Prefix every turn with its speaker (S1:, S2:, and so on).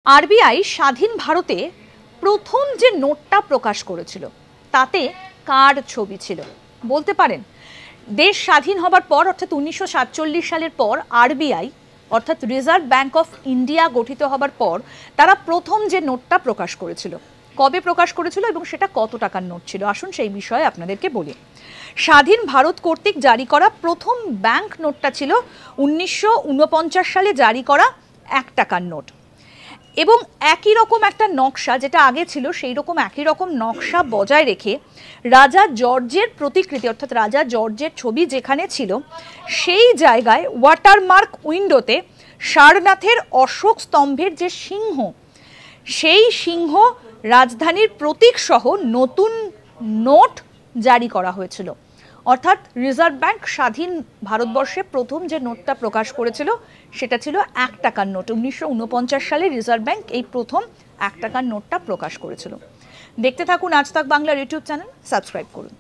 S1: RBI স্বাধীন ভারতে প্রথম যে নোটটা প্রকাশ করেছিল তাতে কার ছবি ছিল বলতে পারেন? দেশ স্বাধীন হবার পর অর্থাৎ 1947 সালের পর আরবিআই অর্থাৎ রিজার্ভ ব্যাংক অফ ইন্ডিয়া গঠিত হবার পর তারা প্রথম যে নোটটা প্রকাশ করেছিল, কবে প্রকাশ করেছিল এবং সেটা কত টাকার নোট ছিল, আসুন সেই বিষয়ে আপনাদেরকে বলি। স্বাধীন ভারত কর্তৃক জারি করা প্রথম ব্যাংক নোটটা ছিল 1949 সালে জারি করা 1 টাকার নোট এবং একই রকম একটা নকশা যেটা আগে ছিল সেই রকম একই রকম নকশা বজায় রেখে রাজা জর্জের প্রতিকৃতি অর্থাৎ রাজা জর্জের ছবি যেখানে ছিল সেই জায়গায় ওয়াটারমার্ক উইন্ডোতে সারনাথের অশোক স্তম্ভের যে সিংহ, সেই সিংহ রাজধানীর প্রতীক সহ নতুন নোট জারি করা হয়েছিল। অর্থাৎ রিজার্ভ ব্যাংক স্বাধীন ভারতবর্ষে প্রথম যে নোটটা প্রকাশ করেছিল সেটা ছিল 1 টাকার নোট। 1949 সালে রিজার্ভ ব্যাংক এই প্রথম 1 টাকার নোটটা প্রকাশ করেছিল। দেখতে থাকুন আজ তাক বাংলার ইউটিউব চ্যানেল, সাবস্ক্রাইব করুন।